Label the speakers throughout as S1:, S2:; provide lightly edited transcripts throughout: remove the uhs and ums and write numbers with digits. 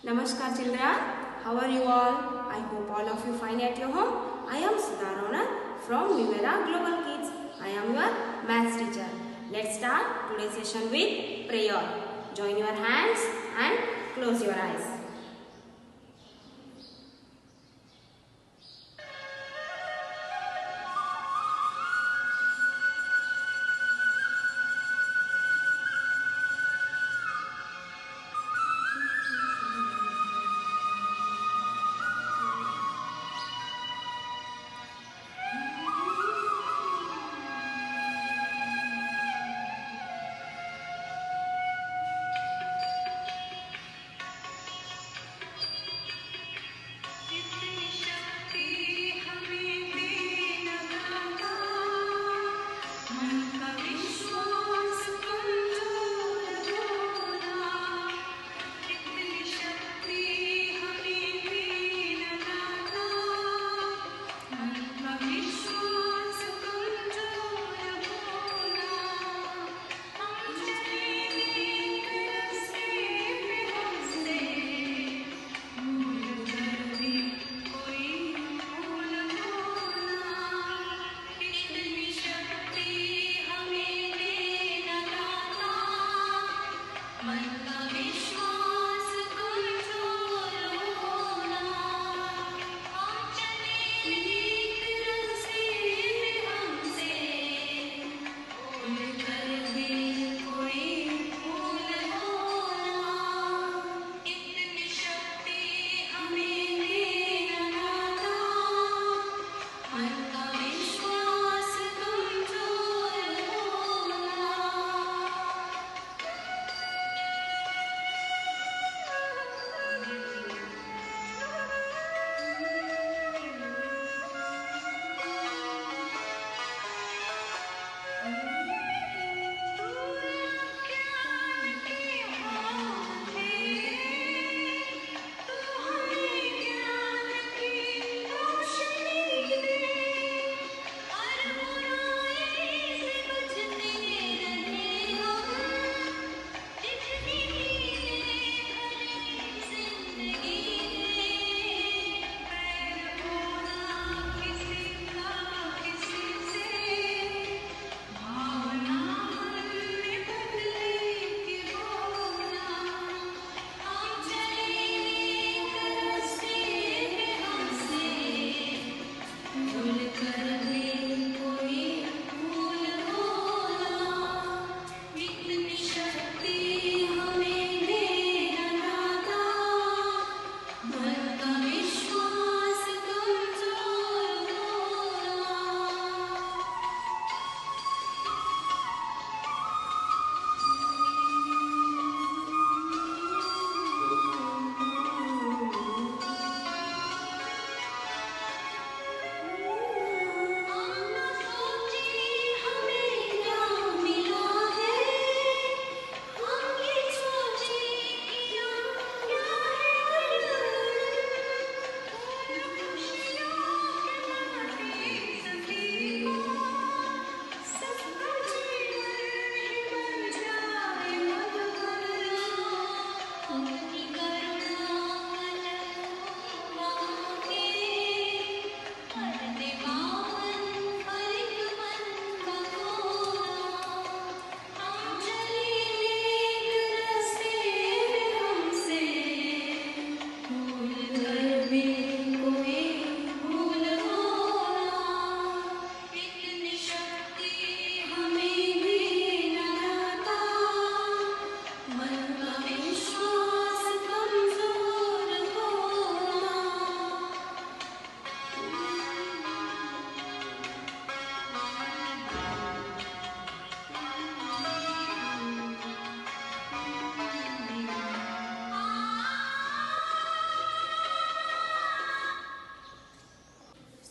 S1: Namaskar children, how are you all? I hope all of you fine at your home. I am Sudha Ronak from Vivera Global Kids. I am your maths teacher. Let's start today's session with prayer. Join your hands and close your eyes.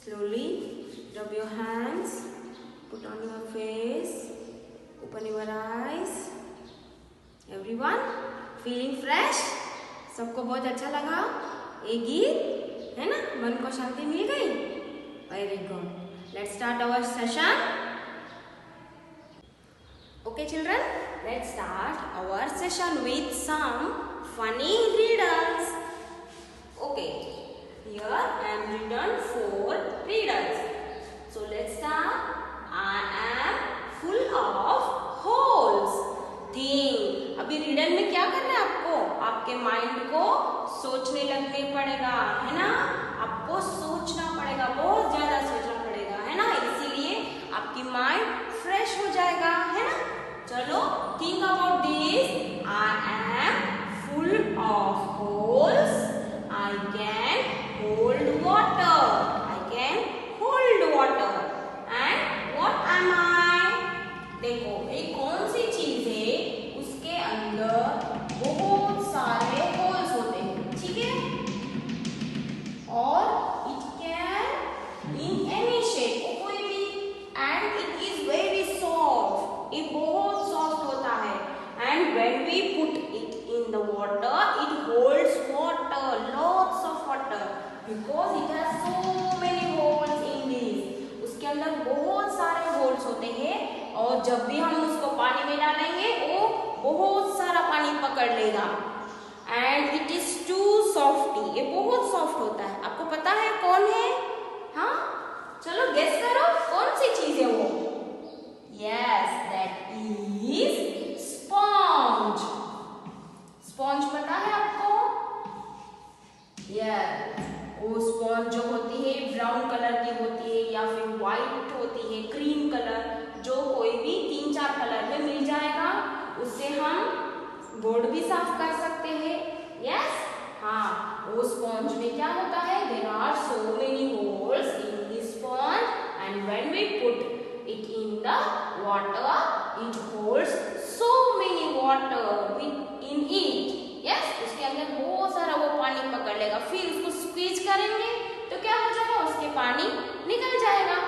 S1: Slowly rub your hands, put on your face, open your eyes. Everyone feeling fresh? सबको बहुत अच्छा लगा ये गीत, है ना? मन को शांति मिल गई? Very good. Let's start our session. Okay children, let's start our session with some funny riddles. Okay, here I am written 4 riddles. So let's start. I am full of holes. Think. अभी riddle में क्या करना है आपको? आपके mind को सोचने लगने पड़ेगा, है ना? आपको सोचना पड़ेगा, बहुत ज्यादा सोचना पड़ेगा, है ना? इसीलिए आपकी माइंड फ्रेश हो जाएगा, है ना? चलो, think about this. I am full of holes. I can hold water. I can hold water. And what am I? देखो, एक कौन सी चीज है उसके अंदर बहुत सारे होल्स होते हैं, ठीक है? और it can in any shape, कोई भी, and it is very soft. ये बहुत सॉफ्ट होता है. And when we put it in the water, it holds water, lots of water, because it has so many holes in this. उसके अंदर बहुत सारे होल्स होते हैं और जब भी हम उसको पानी में डालेंगे वो बहुत सारा पानी पकड़ लेगा. And it is too softy. ये बहुत सॉफ्ट होता है. आपको पता है कौन है? हाँ, चलो गेस करो कौन सी चीज है वो? Yes, that is sponge. Sponge पता है आपको? वो स्पॉन्ज जो होती है ब्राउन कलर की होती है या फिर व्हाइट होती है, क्रीम कलर, जो कोई भी 3-4 कलर में मिल जाएगा. उससे हम बोर्ड भी साफ कर सकते हैं. यस, हाँ, वो स्पॉन्ज में क्या होता है? There are so many holes in this sponge and when we put it in the water it holds so many water in it. Yes, उसके अंदर बहुत सारा वो पानी पकड़ लेगा. फिर उसको स्क्वीज करेंगे तो क्या हो जाएगा? उसके पानी निकल जाएगा.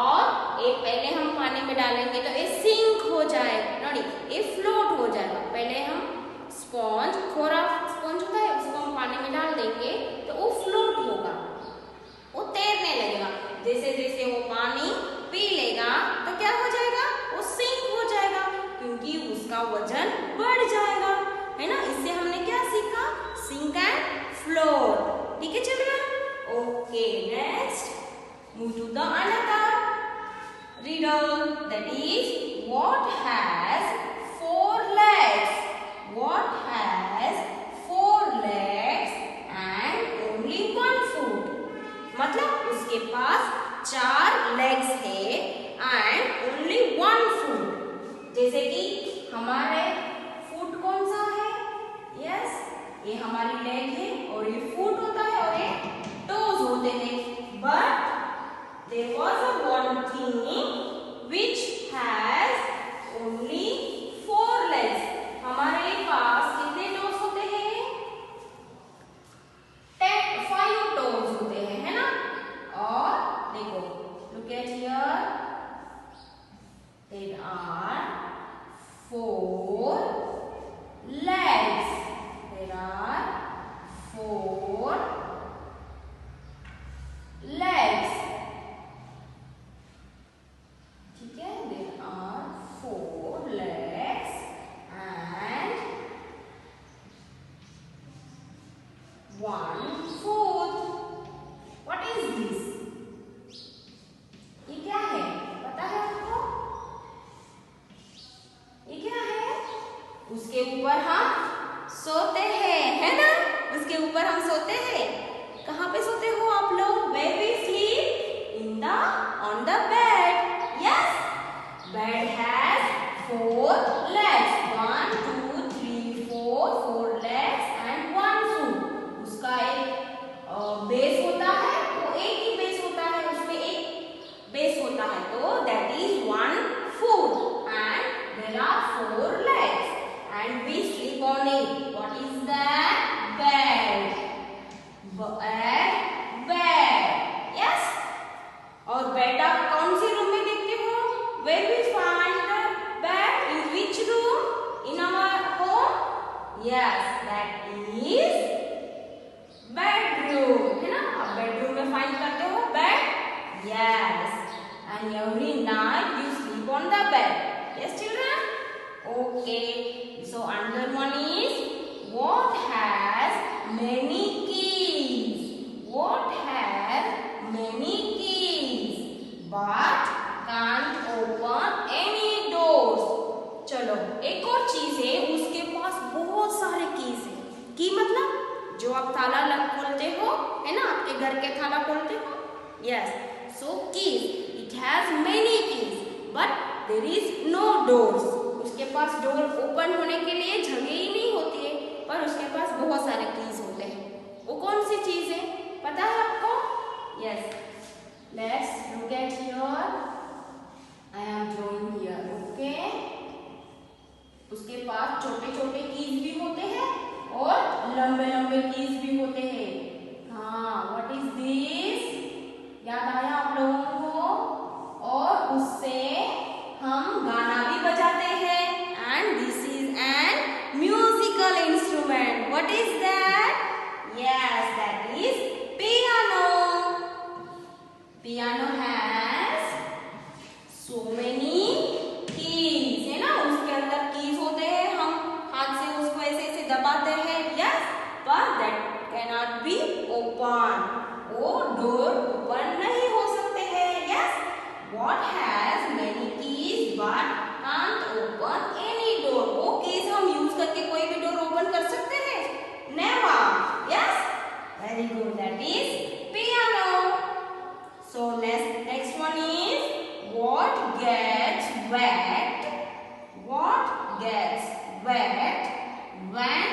S1: और ये पहले हम पानी में डालेंगे तो ये सिंक हो जाएगा, नहीं, ये फ्लोट हो जाएगा. पहले हम स्पॉन्ज, खोरा स्पॉन्ज होता है, उसको हम पानी में डाल देंगे तो वो फ्लोट होगा, वो तैरने लगेगा. जैसे जैसे वो पानी पी लेगा तो क्या हो जाएगा? वो सिंक हो जाएगा, क्योंकि उसका वजन बढ़ जाएगा, है ना? इससे हमने क्या सीखा? सिंक एंड फ्लोट. ठीक है children? Okay, next move to the another riddle, that is what has 4 legs? What has 4 legs and only 1 foot? मतलब उसके पास 4 legs है and only 1 foot. जैसे कि हमारे फुट कौन सा है? यस, ये हमारी लेग है और ये फुट होता है और ये टोज होते हैं. But there was a one thing which has only 4 legs. हमारे पास कितने टोज होते हैं? 5 टोज होते हैं, है ना? और देखो, look at here, there are 4 legs. There are 4 legs. ठीक है? There are 4 legs and 1 foot. What is this? ये क्या है? पता है आपको? ये क्या है? उसके ऊपर हम सोते हैं, है ना? उसके ऊपर हम सोते हैं. कहाँ पे सोते हो आप लोग? Where we sleep? On the bed. Yes, bed has 4 legs. 1, 2, 3, 4 legs and 1 foot. उसका एक बेस होता है, वो एक ही बेस होता है, उसमें एक बेस होता है, तो that is 1 foot and there are 4 legs and we sleep on it. What is that? Bed. Bed. Yes. और बेड आप कौन सी रूम में देखते हो? Where we find the bed? In which room? In our home? Yes, that is bedroom. है ना? आप bedroom में फाइंड करते हो bed? Yes. And every night you sleep on the bed. Yes, children? Okay. So another one is what has many keys. What has many keys but can't open any doors. चलो एक और चीज है, उसके पास बहुत सारे कीज है। की मतलब जो आप ताला खोलते हो, है ना, आपके घर के ताला खोलते हो। Yes, so keys, it has many keys but there is no doors. उसके पास डोर ओपन होने के लिए जगह ही नहीं होती है, पर उसके पास बहुत सारे कीज होते हैं। वो कौन सी चीज है, पता है आपको? Yes, let's look at here. I am drawing here, okay. उसके पास छोटे छोटे कीज भी होते हैं और लंबे लंबे कीज भी होते हैं। हाँ, व्हाट इज दिस? याद आया आप लोगों को? और उससे हम गाना भी बजाते हैं। And this is an musical instrument. What is that? Yes, that is piano. Piano has so many keys, है ना, उसके अंदर कीज होते हैं। हम हाथ से उसको ऐसे ऐसे दबाते हैं। यस, पर that can not be open. वो डोर ओपन नहीं हो सकते हैं। Yes, what has many keys but can't open any door. वो कीज हम यूज करके कोई भी डोर ओपन कर सकते हैं? Never. Yes, very good, that is piano. So next one is what gets wet? What gets wet when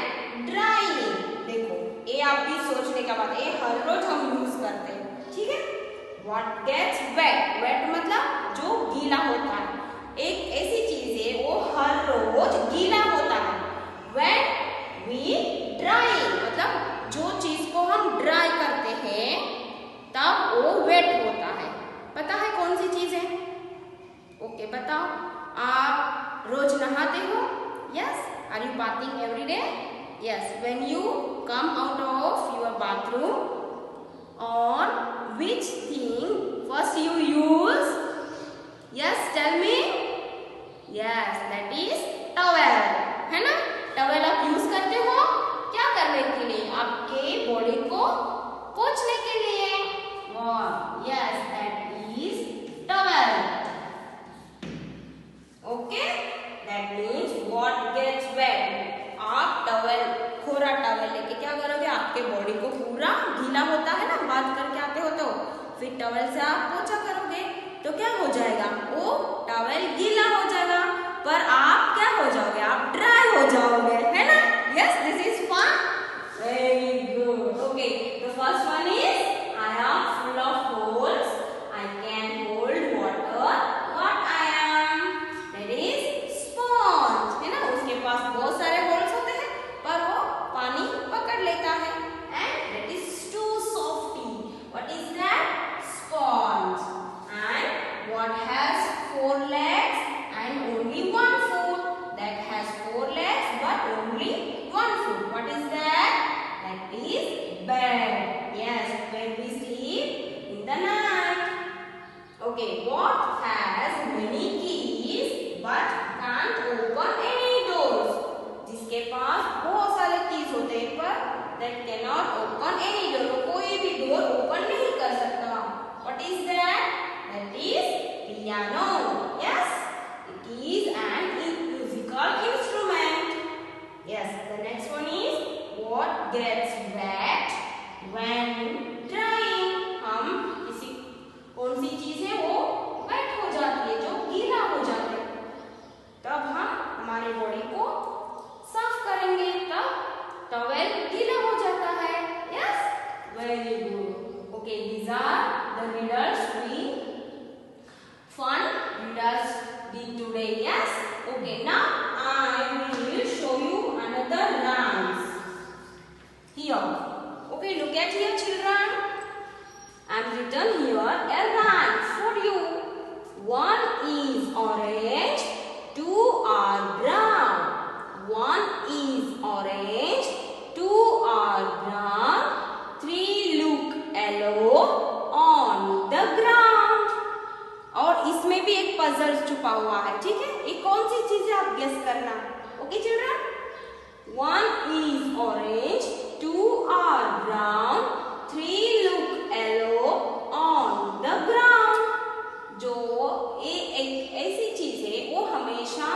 S1: drying? देखो, ये आप भी सोचने का बात है, ये हर रोज हम यूज करते हैं, ठीक है? What gets wet? Wet मतलब जो गीला होता है। एक ऐसी चीज है वो हर रोज गीला होता है। When we drying मतलब जो चीज को हम ड्राई करते हैं तब वो वेट होता है। पता है कौन सी चीज है? ओके, बताओ। आप रोज नहाते हो? Yes, are you bathing every day? Yes, when you come out of your bathroom, on which thing first you use? Yes, tell me. Yes, that is towel, है ना? टॉवेल आप यूज करते हो क्या करने के लिए? आपके बॉडी को पोंछने के लिए। Yes, that is towel. Okay, that means what gets wet. आप टॉवेल, कोरा टॉवेल लेके क्या करोगे? आपके बॉडी को पूरा गीला होता है ना, बात करके आते हो तो फिर टॉवेल से आप पोंछा करोगे तो क्या हो जाएगा? वो टॉवेल गीला हो जाएगा, पर आप क्या हो जाओगे? आप ड्राई हो जाओगे, है ना? Yes, this is fun. Very good. Okay, the first one is I am full of holes, I can hold water. What I am? That is sponge, है ना? उसके पास बहुत सारे होल्स होते हैं पर वो पानी पकड़ लेता है। And that is too softy. What is that? Sponge. And what has 4 legs and only 1 foot? That has 4 legs but only 1 foot. What is that? That is bed. Yes, when we sleep in the night. Okay, what has many keys but can't open any doors? जिसके पास बहुत सारे keys होते हैं पर that cannot open any door, वो कोई भी door open नहीं कर सकता। What is that? That is piano. Yes, it is an musical instrument. Yes, the next one is what gets wet when drying? हम किसी कौन सी चीज है वो वेट हो जाती है, जो गीला हो जाता है, तब हम हमारे बॉडी को साफ करेंगे, तब टॉवेल गीला हो जाता है। Yes, very good. Okay, these are the riddles we fun riddles did today. Yes, okay, now I will show you another rhymes here. Okay, look at here, children. I am written here a rhyme for you. One is orange, two are brown. One is orange, two are brown, three look yellow on the ground. और इसमें भी एक puzzle छुपा हुआ है, ठीक है? ये कौन सी चीज है आप गेस करना। Okay children, one is orange, 2 are brown, 3 look yellow on the ground. जो ये एक ऐसी चीज है वो हमेशा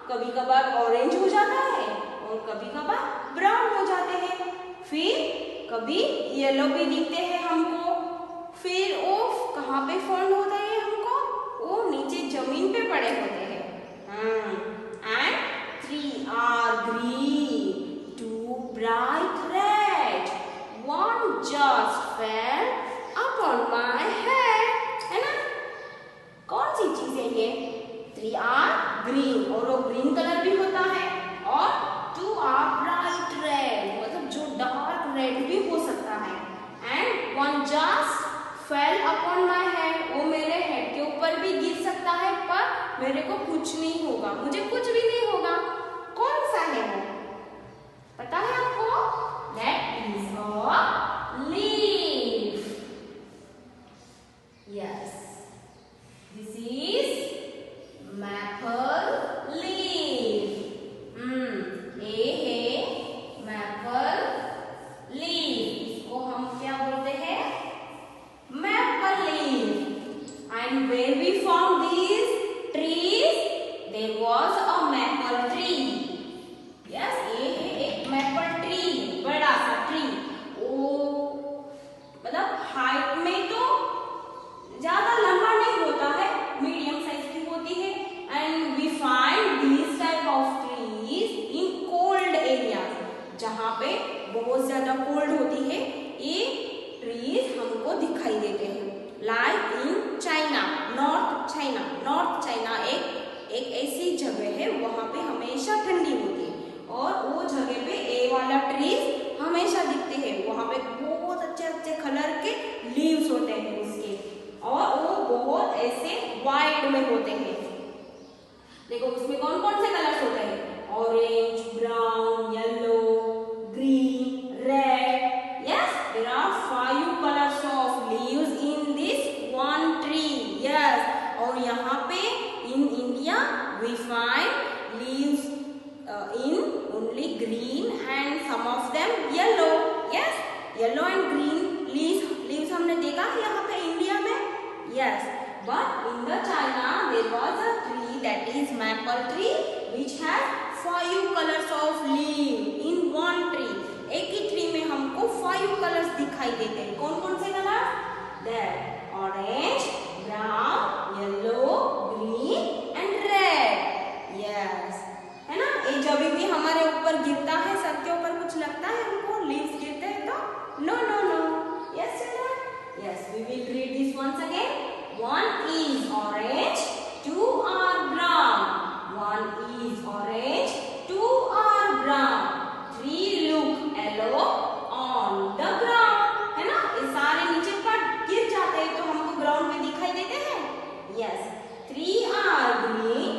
S1: कभी कभार ऑरेंज हो जाता है और कभी कभार ब्राउन हो जाते हैं, फिर कभी येलो भी दिखते हैं हमको। फिर वो कहाँ पे फाउंड होता है हमको? वो नीचे जमीन पे पड़े होते हैं। And 3 are green, 2 bright red, 1 just fell upon my head. है ना? कौन सी चीज है ये? 3 are green और वो ग्रीन कलर भी होता है, और 2 are bright red मतलब जो डार्क रेड भी हो सकता है, and 1 just fell upon my head वो मेरे हेड के ऊपर भी गिर सकता है, पर मेरे को कुछ नहीं होगा, मुझे कुछ भी नहीं होगा। कौन सा है वो? पता है आपको? That is a leaf. Yes, this is maple leaf. ये है maple leaf, इसको हम क्या बोलते हैं? Maple leaf. And where we found these trees? There was a maple tree. Yes, ये है एक maple tree, बड़ा सा ट्री। वो मतलब हाइट में तो ज्यादा लंबा नहीं होता है, मीडियम साइज की होती है। And we find this type of trees in cold areas, जहाँ पे बहुत ज्यादा कोल्ड होती है ये ट्रीज हमको दिखाई देते हैं। Like in China, north China एक ऐसी जगह है, वहाँ पे हमेशा ठंडी होती है और वो जगह पे ए वाला ट्रीज हमेशा दिखते हैं। वहाँ पे बहुत अच्छे अच्छे कलर के लीव्स होते हैं उसके, और वो बहुत ऐसे वाइड में होते हैं। देखो उसमें कौन कौन से कलर्स होते हैं? Orange, brown, yellow, green, red. Yes, there are 5 colours of leaves in this one tree. Yes, और यहाँ पे in India we find leaves in only green and some of them yellow. Yes, yellow and green leaves हमने देखा है यहाँ पे India में। Yes, but in the China there was a tree that is maple tree which has 5 colors of leaf in one tree. एक ही tree में हमको 5 colours दिखाई देते हैं। कौन कौन से colour? There, orange, brown, yellow, green and red. Yes, है ना? ये जब भी हमारे ऊपर गिरता है, सर के ऊपर कुछ लगता है हमको, लीव्स गिरते हैं तो no no no. Yes children, yes, we will read this once again. 1 is orange, 2 are brown, 1 is orange, 2 are brown, 3 look yellow on the ground। है ना? ये सारे नीचे पर गिर जाते हैं तो हमको ग्राउंड पे दिखाई देते हैं। Yes, 3 are green,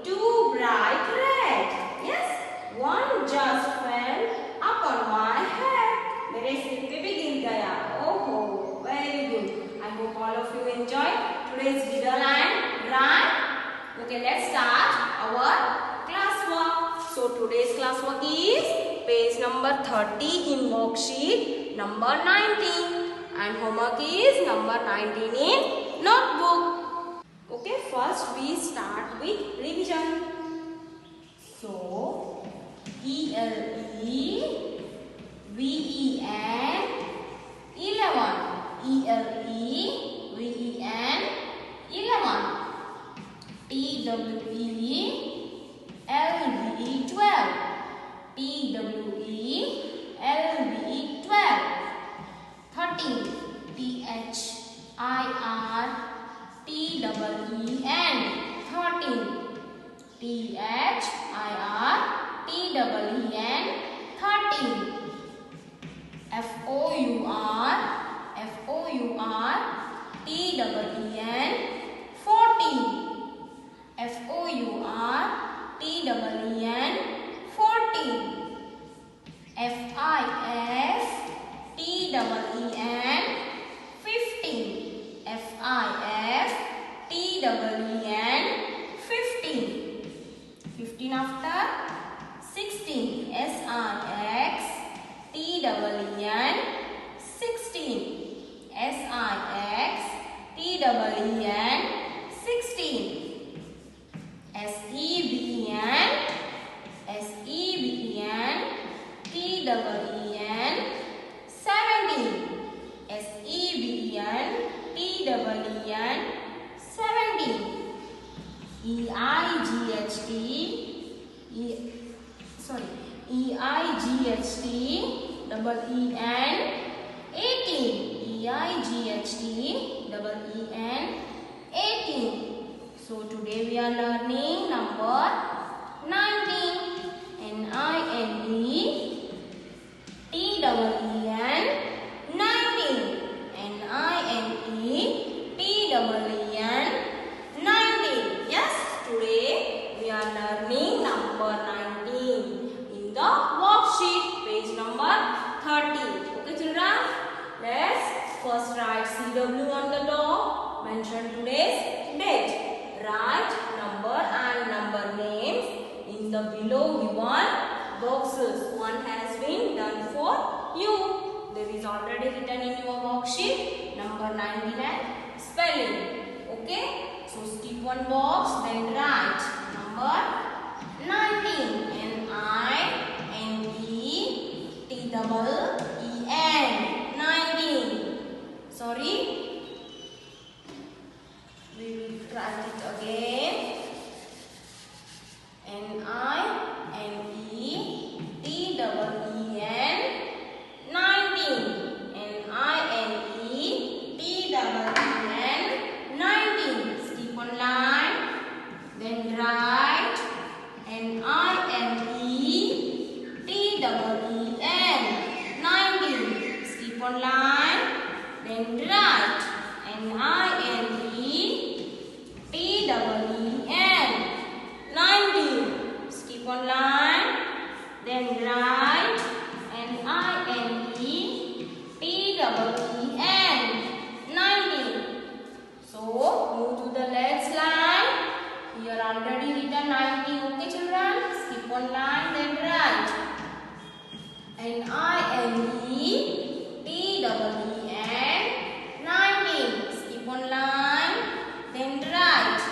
S1: 2 bright red। Yes, 1 just fell upon my head। मेरे सिर पे भी गिर गया। ओहो, very good। I hope all of you enjoyed today's riddle and rhyme. Okay, let's start our class work. So today's class work is page number 30 in worksheet number 19, and homework is number 19 in notebook. Okay, first we start with revision. So, ELEVEN 11, ELEVEN 11, TWELV 12, TWELV 12, 13, THIRTEEN 13, THIRTEEN 13, FOUR TEEN 14, FOUR TEEN 14, FIF TEEN 15, FIF TEEN 15 after 16, SIX TEEN T-E-E-N 16. S-I-X-T-E-E-N 16. S-E-V-E-N T-E-E-N 17. S-E-V-E-N T-E-E-N 17. E-I-G-H-T E-I-G-H-T-E-E-N 18. E-I-G-H-T-E-E-N 18. So today we are learning number 19. N-I-N-E-T-E-E-N 19. N-I-N-E-T-E-E-N 19. Yes, today we are learning number 19 in the worksheet, page number 30. Okay children, let's first write CW on the top. Mention today's date. Write number and number names in the below given boxes. One has been done for you. There is already written in your worksheet number 19 and spelling. Okay, so skip one box, then write number 19. N-I-N-E-T-E-E-N 19. Sorry, we will write it again. N-I-N-E-T-E-E-N 19. N-I-N-E-T-E-E-N 19. Skip one line, then write N-I-N-E-T-E-E-N 19. Skip one line, then write N-I-N-E-T-E-E-N 19. Skip one line, then write N-I-N-E-T-E-E-N 19. So move to the next line. Here already written 19. Okay children, skip one line, then write N-I-N-E-T-E-E-N 19. Skip one line, then write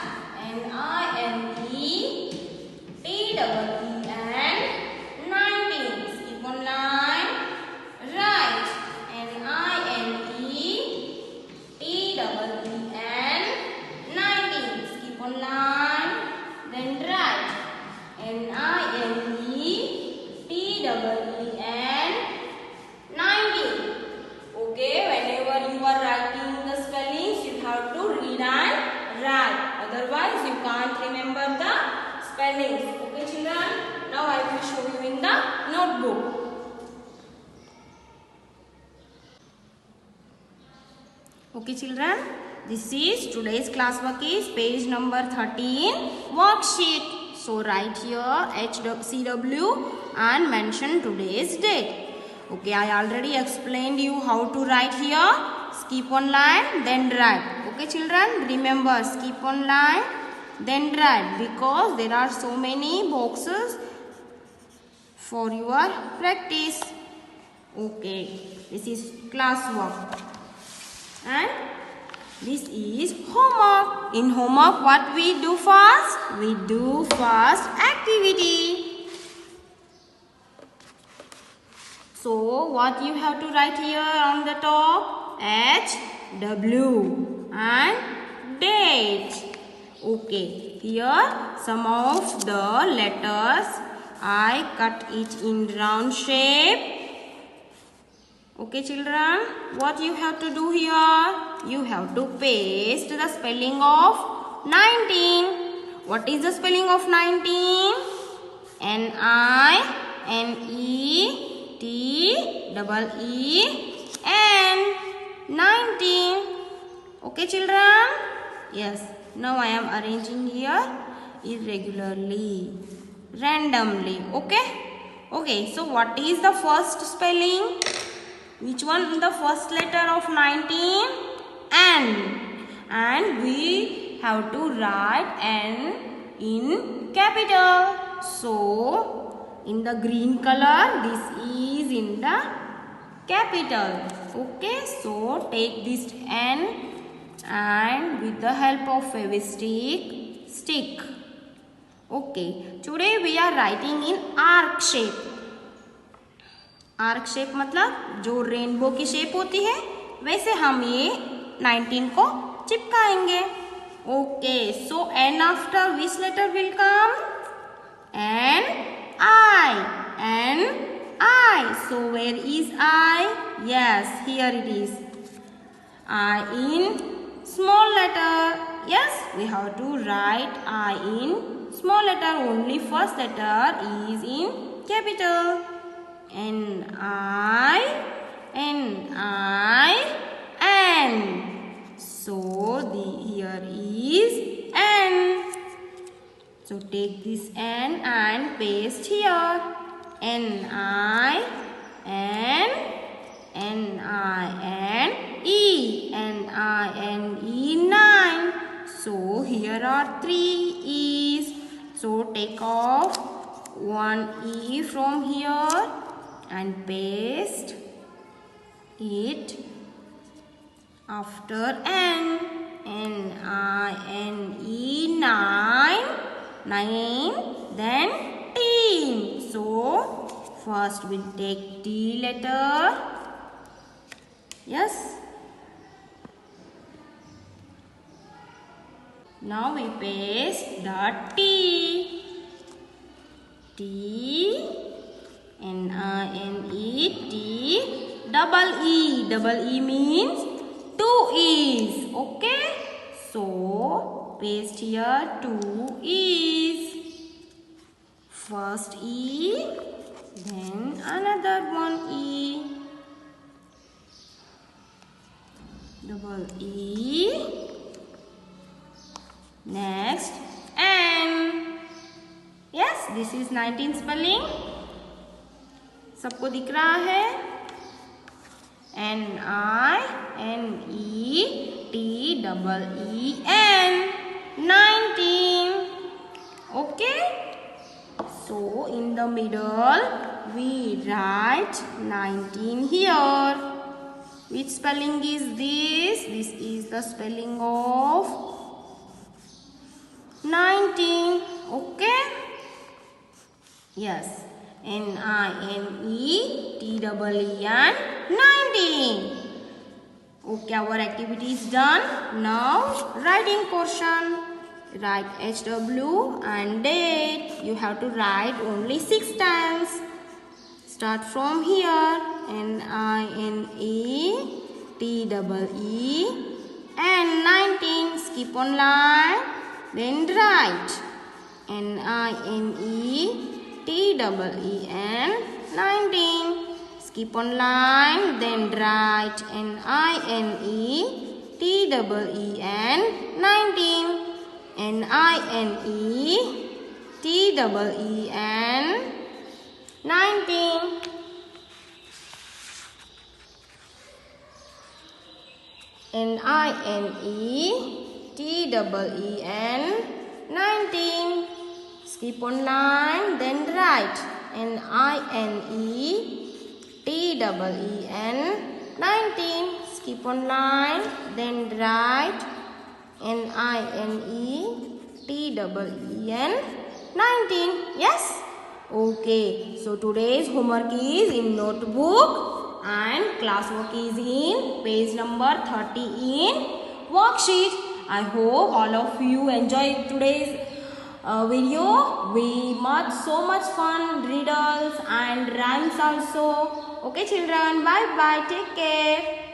S1: N-I-N-E-T-E-E-N 19. Skip one line, write N-I-N-E-T-E-E-N 19. Skip one line, then write N-I-N-E-T-E-E-N 19. Okay, whenever you are writing the spellings, you have to read and write. Otherwise, you can't remember the spellings. Okay, children? Now I will show you in the notebook. Okay, children? This is today's classwork is page number 13 worksheet. So write here CW and mention today's date. Okay, I already explained you how to write here. Skip one line, then write. Okay children, remember skip one line, then write, because there are so many boxes for your practice. Okay, this is classwork and this is homework. In homework, what we do first? We do first activity. So what you have to write here on the top? HW and date. Okay, here some of the letters I cut it in round shape. Okay children, what you have to do here? You have to paste the spelling of 19. What is the spelling of 19? N-I-N-E-T-E-E-N 19. Okay children? Yes. Now I am arranging here irregularly, randomly. Okay? Okay, so what is the first spelling? Which one the first letter of 19? N. And we have to write N in capital. So, in the green color, this is in the capital. Okay, so take this N and with the help of Fevistick, stick. Okay, today we are writing in arc shape. Arc shape मतलब जो rainbow की shape होती है वैसे हम ये 19 को चिपकाएंगे. Okay, so N after which letter will come? N I. So where is I? Yes, here it is. I in small letter. Yes, we have to write I in small letter. Only first letter is in capital. N-I. So here is N. So take this N and paste here. N-I, N-E, 9. So here are 3 E's. So take off one E from here and paste it after N. N-I-N-E, 9, then teen. So first we'll take T letter. Yes. Now we paste the T. T, N-I-N-E, T, double E. Double E means 2 E's. Okay. So paste here 2 E's. First E, then another one E. Double E. Next N. Yes, this is 19 spelling. सबको दिख रहा है? N-I-N-E-T-E-E-N, 19. Okay. So in the middle we write 19 here. Which spelling is this? This is the spelling of 19. Okay. Yes. N-I-N-E-T-E-E-N, 19. Okay, our activity is done. Now writing portion. Write HW and date. You have to write only 6 times. Start from here. N-I-N-E-T-E-E-N, 19. Skip on line. Then write N-I-N-E-T-E-E-N, 19. Skip on line, then write N-I-N-E-T-E-E-N, 19. N-I-N-E-T-E-E-N, 19. N-I-N-E-T-E-E-N, 19. Skip on line, then write N-I-N-E-T-E-E-N, 19. Skip on line, then write N-I-N-E-T-E-E-N, 19. Yes? Okay. So today's homework is in notebook and classwork is in page number 30 in worksheet. I hope all of you enjoyed today's video. So much fun, riddles and rhymes also. Okay children, bye bye, take care.